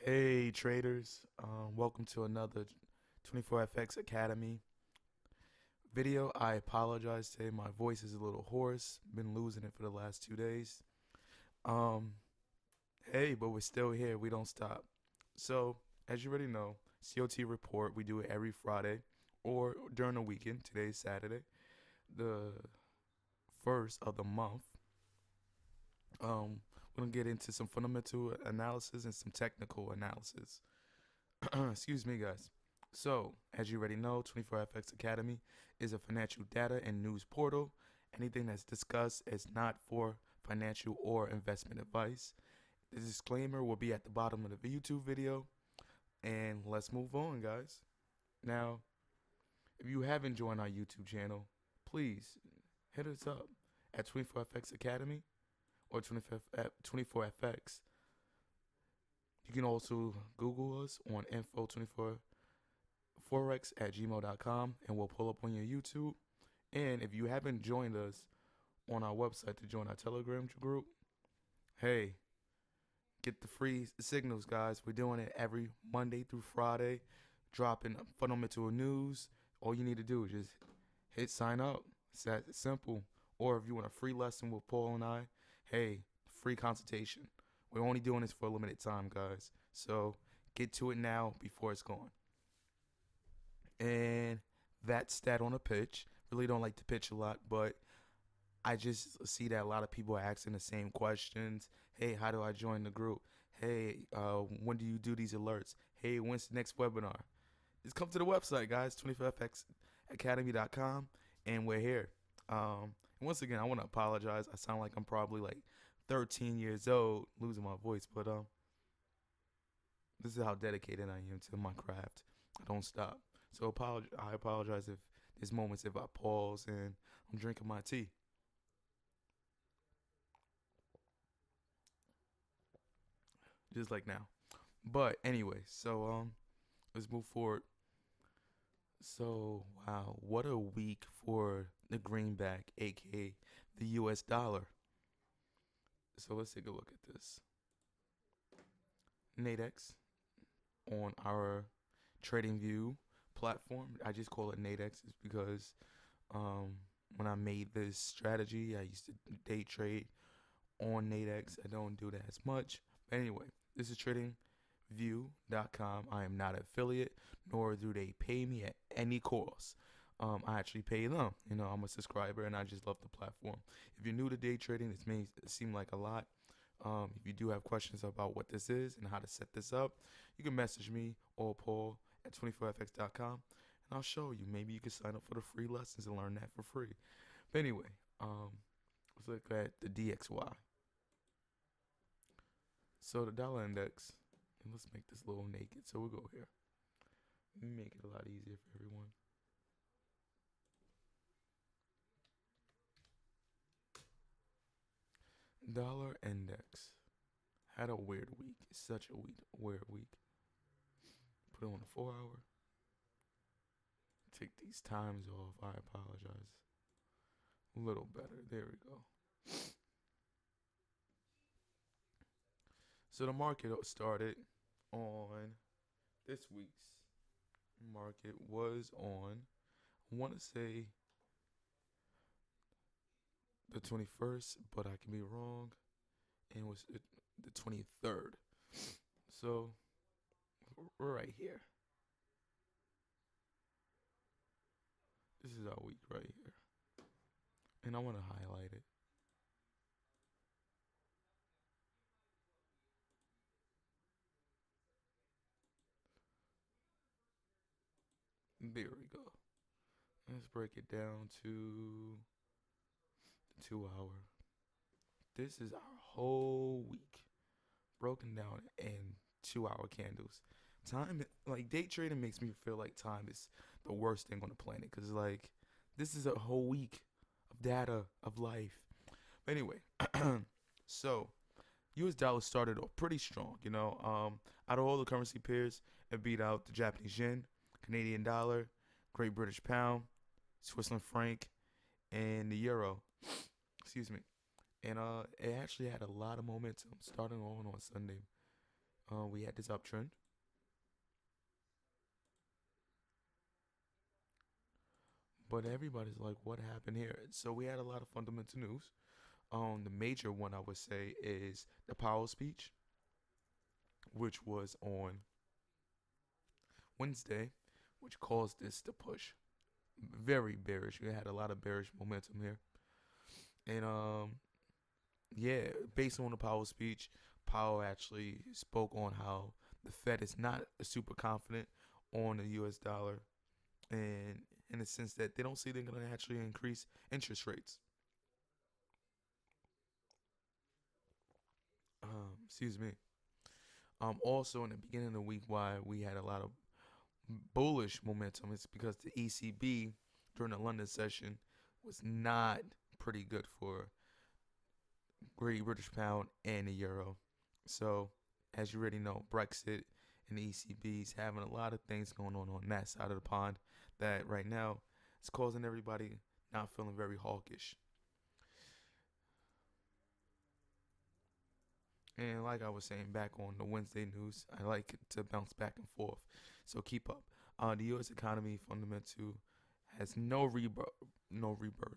Hey traders, welcome to another 24FX Academy video. I apologize today, my voice is a little hoarse, been losing it for the last 2 days. Um, hey, but we're still here, we don't stop. So, as you already know, COT report, we do it every Friday or during the weekend. Today's Saturday, the first of the month. We're gonna get into some fundamental analysis and some technical analysis. Excuse me, guys. So, as you already know, 24FX Academy is a financial data and news portal. Anything that's discussed is not for financial or investment advice. The disclaimer will be at the bottom of the YouTube video. And let's move on, guys. Now, if you haven't joined our YouTube channel, please hit us up at 24FX Academy or 24FX. You can also Google us on info24forex@gmail.com and we'll pull up on your YouTube. And if you haven't joined us on our website to join our Telegram group, hey, get the free signals, guys. We're doing it every Monday through Friday, dropping fundamental news. All you need to do is just hit sign up. It's that simple. Or if you want a free lesson with Paul and I, hey, free consultation. We're only doing this for a limited time, guys. So get to it now before it's gone. And that's that on the pitch. Really don't like to pitch a lot, but I just see that a lot of people are asking the same questions. Hey, how do I join the group? Hey, when do you do these alerts? Hey, when's the next webinar? Just come to the website, guys, 25fxacademy.com, and we're here. And once again, I want to apologize. I sound like I'm probably like 13 years old, losing my voice, but this is how dedicated I am to my craft. I don't stop. So I apologize if there's moments if I pause and I'm drinking my tea. Just like now. But anyway, so let's move forward. So wow, what a week for the greenback, aka the US dollar. So let's take a look at this. Nadex on our TradingView platform. I just call it Nadex because when I made this strategy, I used to day trade on Nadex. I don't do that as much. But anyway, this is tradingview.com. I am not an affiliate, nor do they pay me at any cost. I actually pay them. You know, I'm a subscriber and I just love the platform. If you're new to day trading, this may seem like a lot. If you do have questions about what this is and how to set this up, you can message me or Paul at 24fx.com and I'll show you. Maybe you can sign up for the free lessons and learn that for free. But anyway, let's look at the DXY. So the dollar index, and let's make this a little naked. So we'll go here. Let me make it a lot easier for everyone. Dollar index had a weird week. It's such a weird week. Put it on the 4 hour. Take these times off. I apologize. A little better. There we go. So the market started on this week's market was on, I want to say the 21st, but I can be wrong. And it was the 23rd. So we're right here. This is our week right here. And I want to highlight it. There we go. Let's break it down to the 2 hour. This is our whole week broken down in 2 hour candles. Time, like day trading makes me feel like time is the worst thing on the planet because like this is a whole week of data of life. But anyway, so US dollar started off pretty strong, you know. Out of all the currency pairs, it beat out the Japanese yen, Canadian dollar, Great British pound, Switzerland franc, and the euro. Excuse me. And it actually had a lot of momentum starting on Sunday. we had this uptrend. But everybody's like, what happened here? So we had a lot of fundamental news. The major one I would say is the Powell speech, which was on Wednesday, which caused this to push. Very bearish. We had a lot of bearish momentum here. And yeah, based on the Powell speech, Powell actually spoke on how the Fed is not super confident on the US dollar, and in the sense that they don't see they're going to actually increase interest rates. Excuse me. Also in the beginning of the week, why we had a lot of bullish momentum is because the ECB during the London session was not pretty good for Great British Pound and the Euro. So, as you already know, Brexit and the ECB's having a lot of things going on that side of the pond that right now it's causing everybody not feeling very hawkish. And like I was saying back on the Wednesday news, I like to bounce back and forth. So keep up. The U.S. economy fundamental has no rebirth.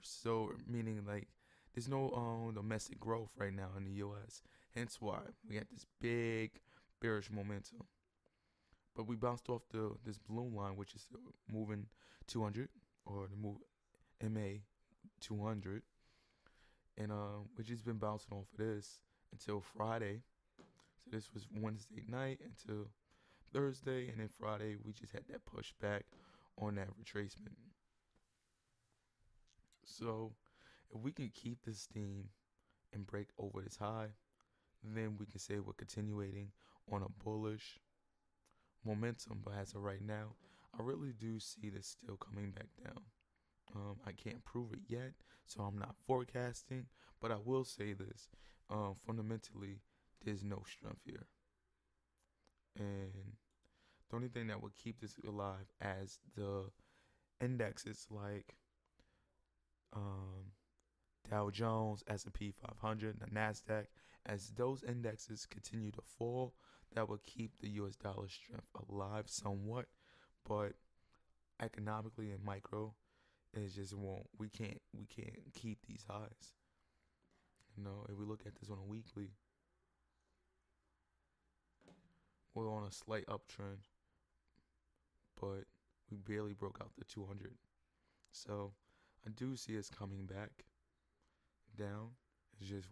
So meaning like there's no domestic growth right now in the U.S. Hence why we had this big bearish momentum. But we bounced off this balloon line, which is moving 200 or the move MA 200, and we just been bouncing off of this until Friday. So this was Wednesday night until Thursday, and then Friday we just had that pushback on that retracement. So if we can keep this steam and break over this high, then we can say we're continuing on a bullish momentum. But as of right now, I really do see this still coming back down. I can't prove it yet, so I'm not forecasting, but I will say this. Fundamentally, there's no strength here. And the only thing that would keep this alive as the indexes like Dow Jones, S&P 500, the NASDAQ, as those indexes continue to fall, that will keep the US dollar strength alive somewhat. But economically and micro, it just won't. We can't keep these highs. You know, if we look at this on a weekly, we're on a slight uptrend, but we barely broke out the 200. So I do see us coming back down. It's just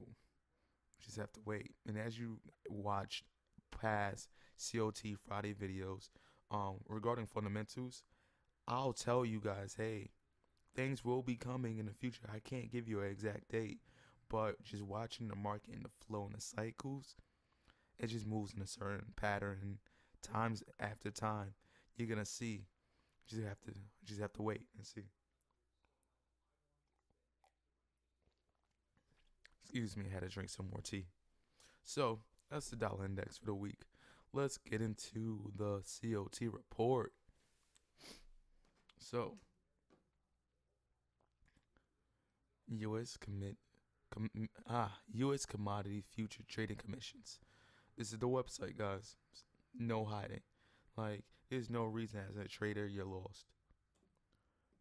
have to wait. And as you watched past COT Friday videos regarding fundamentals, I'll tell you guys, hey, things will be coming in the future. I can't give you an exact date, but just watching the market and the flow and the cycles, it just moves in a certain pattern. And times after time, you're gonna see. You just have to wait and see. Excuse me, I had to drink some more tea. So that's the dollar index for the week. Let's get into the COT report. So U.S. Commodity Future Trading Commissions. This is the website, guys. No hiding. Like, there's no reason as a trader you're lost.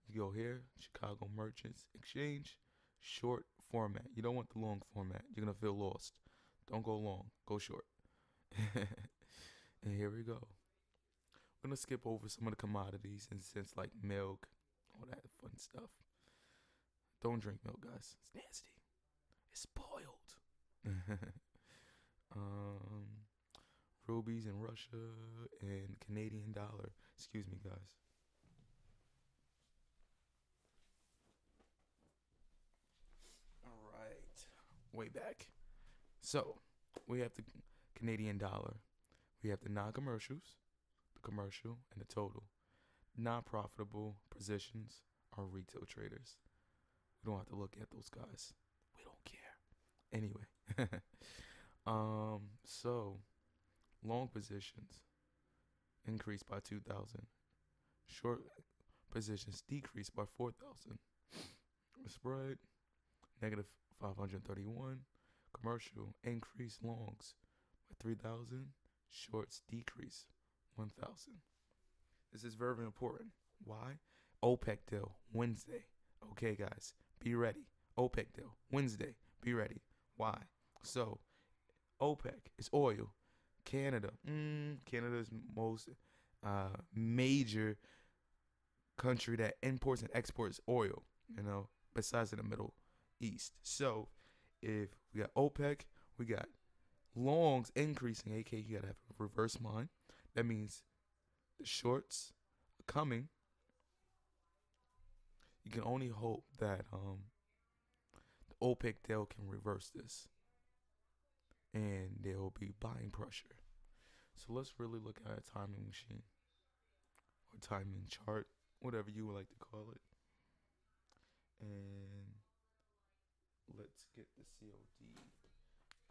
You go here, Chicago Merchants Exchange, short format. You don't want the long format. You're going to feel lost. Don't go long. Go short. And here we go. I'm going to skip over some of the commodities in the sense like milk, all that fun stuff. Don't drink milk, guys. It's nasty. It's spoiled. Rubies in Russia and Canadian dollar. Excuse me, guys. All right. Way back. So, we have the Canadian dollar. We have the non-commercials, the commercial, and the total. Non-profitable positions are retail traders. We don't have to look at those guys. We don't care. Anyway. So long positions increased by 2,000. Short positions decreased by 4,000. Spread negative 531. Commercial increased longs by 3,000. shorts decrease 1,000. This is very important. Why? OPEC deal Wednesday. Okay, guys, be ready. OPEC deal Wednesday. Be ready. Why? So, OPEC is oil. Canada. Canada's most major country that imports and exports oil, besides in the Middle East. So, if we got OPEC, we got longs increasing, aka you gotta have a reverse mind. That means the shorts are coming. You can only hope that the OPEC deal can reverse this, and there will be buying pressure. So let's really look at a timing machine or timing chart, whatever you would like to call it. And let's get the COD.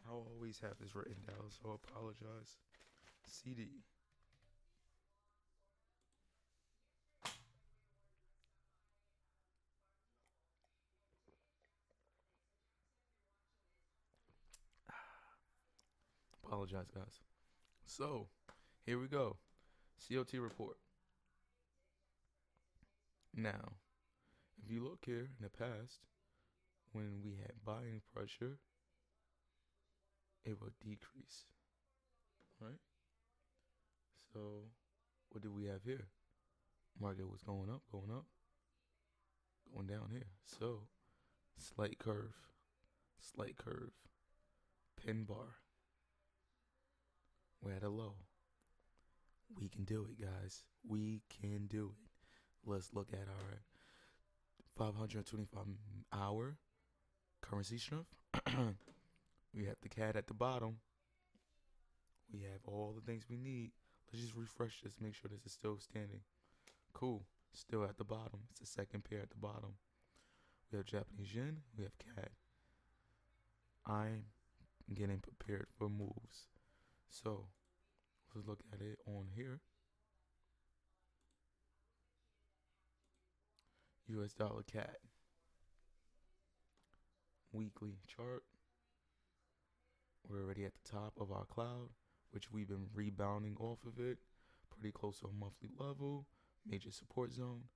I'll always have this written down, so I apologize. CD. Apologize, guys. So, here we go. COT report. Now, if you look here in the past, when we had buying pressure, it will decrease, right? So, what do we have here? Market was going up, going down here. So, slight curve, pin bar. We're at a low. We can do it, guys. We can do it. Let's look at our 525-hour currency strength. We have the CAD at the bottom. We have all the things we need. Let's just refresh this, make sure this is still standing. Cool. Still at the bottom. It's the second pair at the bottom. We have Japanese yen. We have CAD. I'm getting prepared for moves. So, let's look at it on here. US dollar CAD. Weekly chart. We're already at the top of our cloud, which we've been rebounding off of it. Pretty close to a monthly level. Major support zone.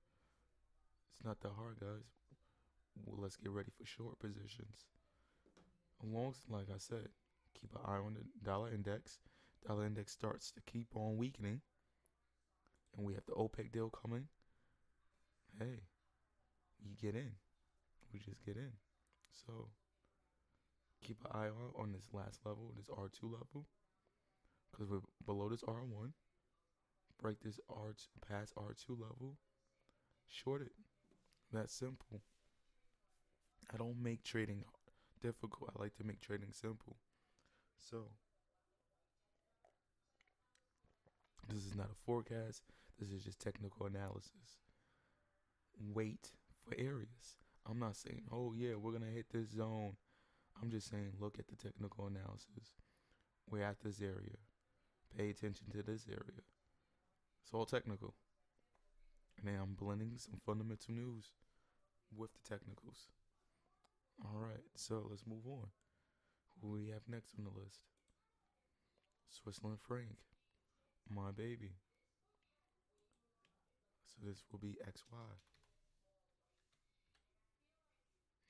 It's not that hard, guys. Well, let's get ready for short positions. Longs, like I said, keep an eye on the dollar index. Dollar index starts to keep on weakening. And we have the OPEC deal coming. Hey, you get in. We just get in. So, keep an eye on this last level, this R2 level. Because we're below this R1. Break this past R2 level. Short it. That's simple. I don't make trading difficult. I like to make trading simple. So, this is not a forecast. This is just technical analysis. Wait for areas. I'm not saying, oh yeah, we're going to hit this zone. I'm just saying, look at the technical analysis. We're at this area. Pay attention to this area. It's all technical. And then I'm blending some fundamental news with the technicals. All right, so let's move on. Who we have next on the list? Switzerland franc, my baby. So this will be XY.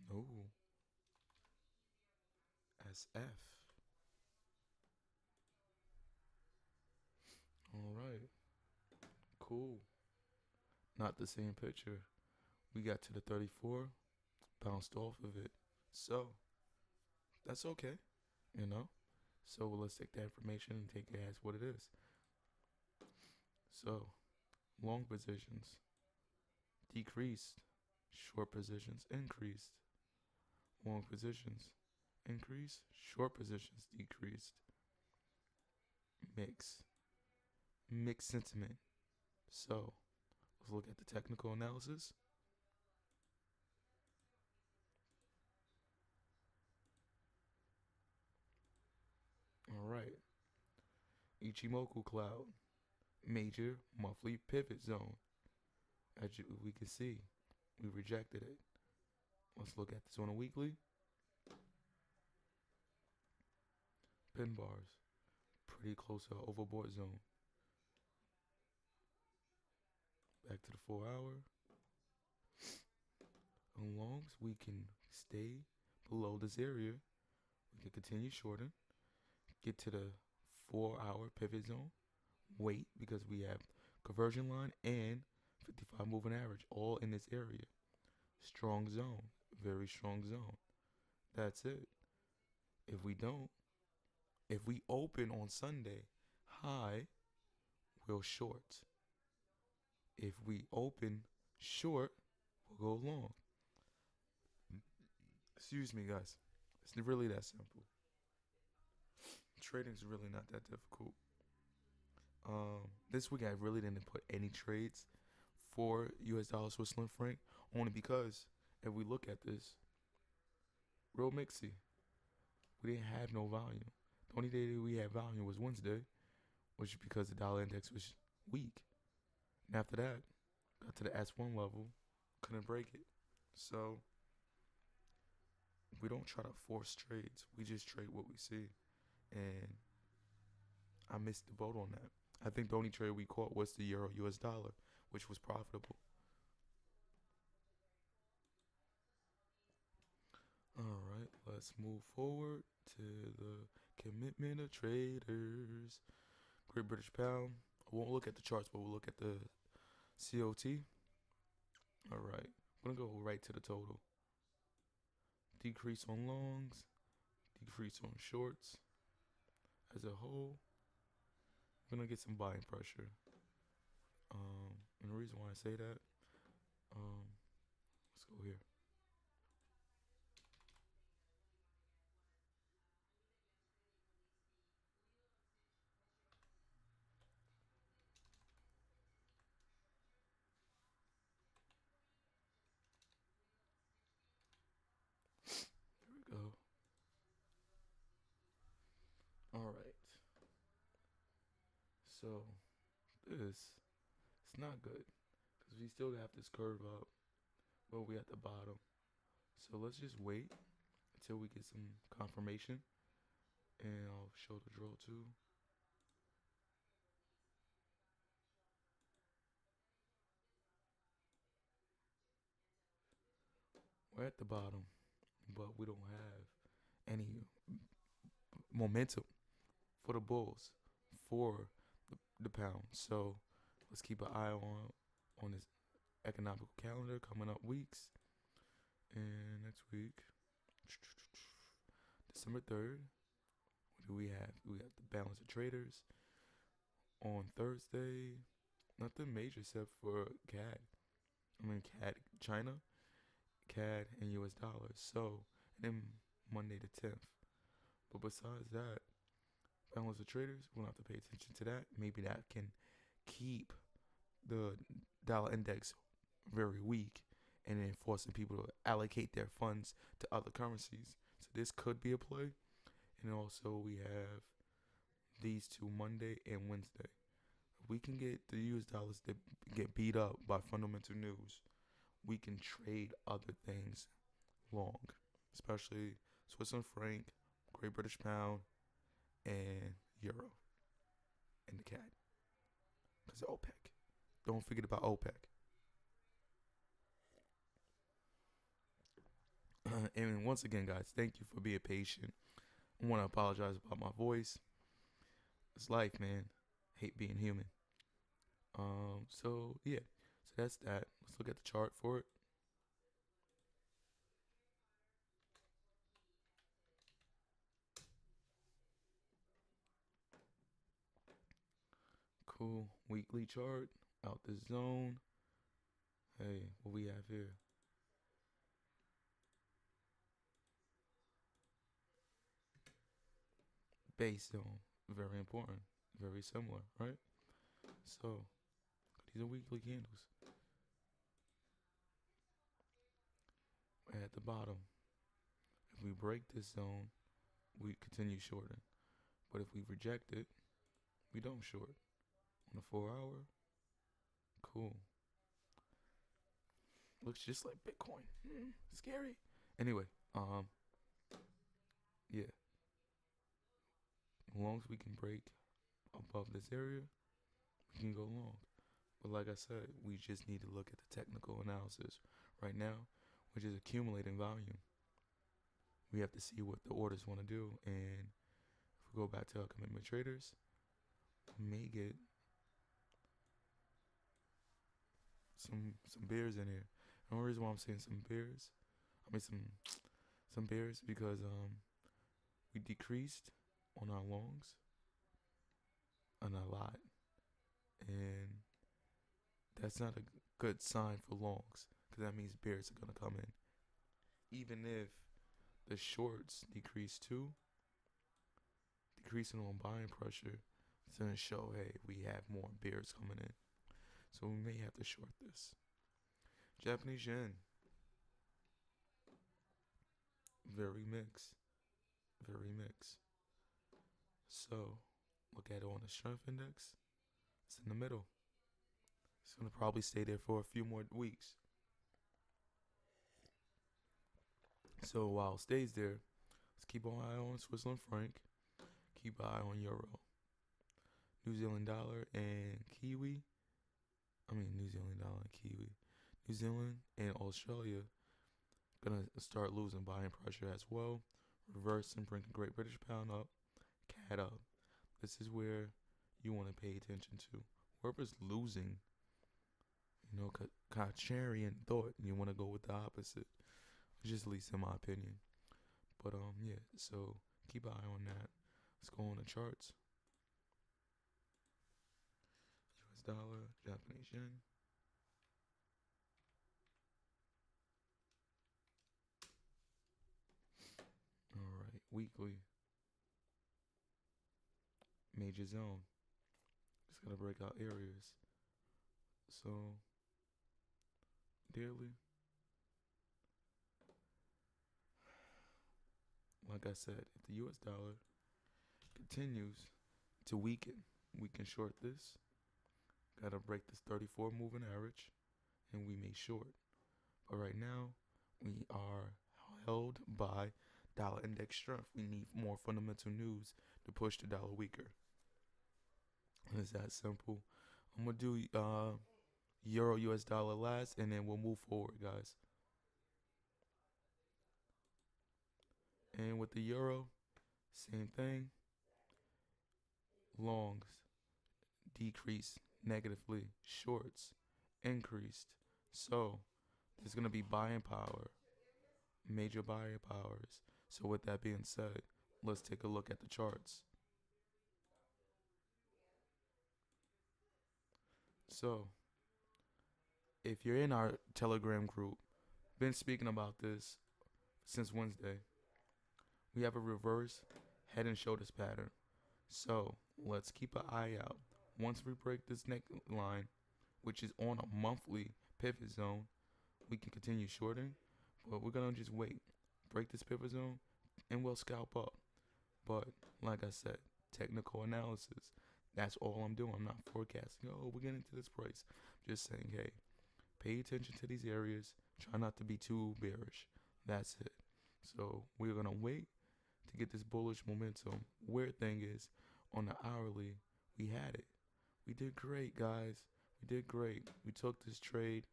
No. SF. All right. Cool. Not the same picture. We got to the 34, bounced off of it. So, that's okay, So, let's take that information and take it as what it is. So, long positions decreased, short positions increased. Long positions increased, short positions decreased. Mixed sentiment. So, let's look at the technical analysis. All right. Ichimoku cloud, major monthly pivot zone. As we can see, we rejected it. Let's look at this on a weekly. Pin bars, pretty close to overbought zone. Back to the 4 hour. As long as we can stay below this area, we can continue shorting. Get to the 4 hour pivot zone. Wait, because we have conversion line and 55 moving average all in this area. Strong zone. Very strong zone. That's it. If we don't, if we open on Sunday high, we'll short. If we open short, we'll go long. Excuse me, guys. It's really that simple. Trading is really not that difficult. This week I really didn't put any trades for US dollar Switzerland franc, only because if we look at this, real mixy. We didn't have no volume. The only day that we had volume was Wednesday, which is because the dollar index was weak. And after that, got to the S1 level, couldn't break it. So we don't try to force trades. We just trade what we see. And I missed the boat on that. I think the only trade we caught was the Euro US dollar, which was profitable. All right, let's move forward to the commitment of traders. Great British Pound. I won't look at the charts, but we'll look at the COT. All right, I'm gonna go right to the total. Decrease on longs, decrease on shorts. As a whole, we're gonna get some buying pressure. And the reason why I say that, let's go here. Here we go. All right. So this, it's not good because we still have this curve up, but we at the bottom. So let's just wait until we get some confirmation, and I'll show the drill too. We're at the bottom, but we don't have any momentum for the bulls for the pound. So let's keep an eye on this economical calendar coming up weeks. And next week, December 3rd, what do we have? We have the balance of traders on Thursday. Nothing major except for CAD. CAD China, CAD and US dollars. So, and then Monday the 10th. But besides that, balance of traders, we'll have to pay attention to that. Maybe that can keep the dollar index very weak and then forcing people to allocate their funds to other currencies. So this could be a play. And also we have these two, Monday and Wednesday. If we can get the US dollars to get beat up by fundamental news, we can trade other things long, especially Swiss franc, Great British Pound, and Euro, and the CAD. Because OPEC. Don't forget about OPEC. And once again, guys, thank you for being patient. I want to apologize about my voice. It's life, man. Hate being human. So yeah. So that's that. Let's look at the chart for it. Cool. Weekly chart. Out the zone. Hey, what we have here? Base zone. Very important. Very similar, right? So, these are weekly candles. At the bottom, if we break this zone, we continue shorting. But if we reject it, we don't short. On the 4 hour, cool. Looks just like Bitcoin. Scary. Anyway, yeah. As long as we can break above this area, we can go long. But like I said, we just need to look at the technical analysis right now, which is accumulating volume. We have to see what the orders want to do, and if we go back to our commitment traders, we may get some bears in here. And the only reason why I'm saying some bears, some bears, because we decreased on our longs on a lot, and that's not a good sign for longs, because that means bears are gonna come in. Even if the shorts decrease too, decreasing on buying pressure, it's gonna show, hey, we have more bears coming in, so we may have to short this. Japanese yen, very mixed, very mixed. So look at it on the strength index. It's in the middle. It's gonna probably stay there for a few more weeks. So while it stays there, let's keep an eye on Switzerland franc. Keep an eye on euro, New Zealand dollar, and Kiwi. New Zealand dollar and Kiwi. New Zealand and Australia gonna start losing buying pressure as well. Reversing, bringing Great British Pound up, CAD up. This is where you want to pay attention to. Whoever's losing, contrarian thought, you want to go with the opposite. Just at least in my opinion. But yeah, so keep an eye on that. Let's go on the charts. US dollar, Japanese yen. Alright, weekly. Major zone. Just gotta break out areas. So daily, like I said, if the US dollar continues to weaken, we can short this. Gotta break this 34 moving average, and we may short. But right now, we are held by dollar index strength. We need more fundamental news to push the dollar weaker. It's that simple. I'm gonna do Euro US dollar last, and then we'll move forward, guys. And with the euro, same thing. Longs decreased negatively, shorts increased. So there's gonna be buying power, major buying powers. So with that being said, let's take a look at the charts. So if you're in our Telegram group, been speaking about this since Wednesday. We have a reverse head and shoulders pattern. So let's keep an eye out. Once we break this neckline, which is on a monthly pivot zone, we can continue shorting, but we're gonna just wait, break this pivot zone, and we'll scalp up. But like I said, technical analysis, that's all I'm doing. I'm not forecasting, oh, we're getting to this price. I'm just saying, hey, pay attention to these areas. Try not to be too bearish. That's it. So we're gonna wait to get this bullish momentum. Weird thing is, on the hourly, we had it. We did great, guys. We did great. We took this trade,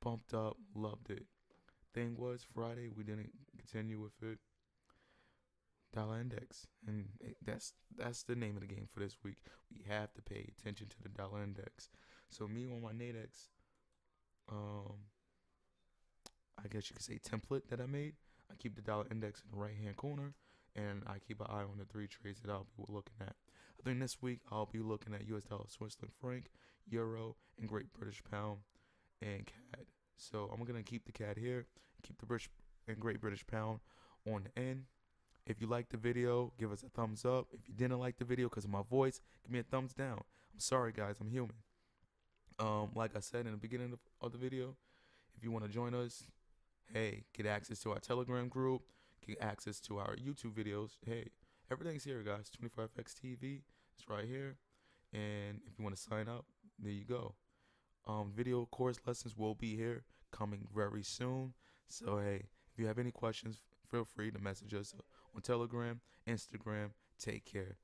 pumped up, loved it. Thing was, Friday, we didn't continue with it. Dollar index, and that's the name of the game for this week. We have to pay attention to the dollar index. So me on my Nadex, I guess you could say template that I made. I keep the dollar index in the right hand corner, and I keep an eye on the 3 trades that I'll be looking at. I think this week I'll be looking at US dollar, Switzerland franc, euro, and Great British Pound, and CAD. So I'm gonna keep the CAD here, keep the British and Great British Pound on the end. If you liked the video, give us a thumbs up. If you didn't like the video because of my voice, give me a thumbs down. I'm sorry, guys. I'm human. Like I said in the beginning of the video, if you want to join us, hey, get access to our Telegram group, get access to our YouTube videos. Hey, everything's here, guys. 24FX TV, it's right here. And if you want to sign up, there you go. Video course lessons will be here, coming very soon. So, hey, if you have any questions, feel free to message us on Telegram, Instagram. Take care.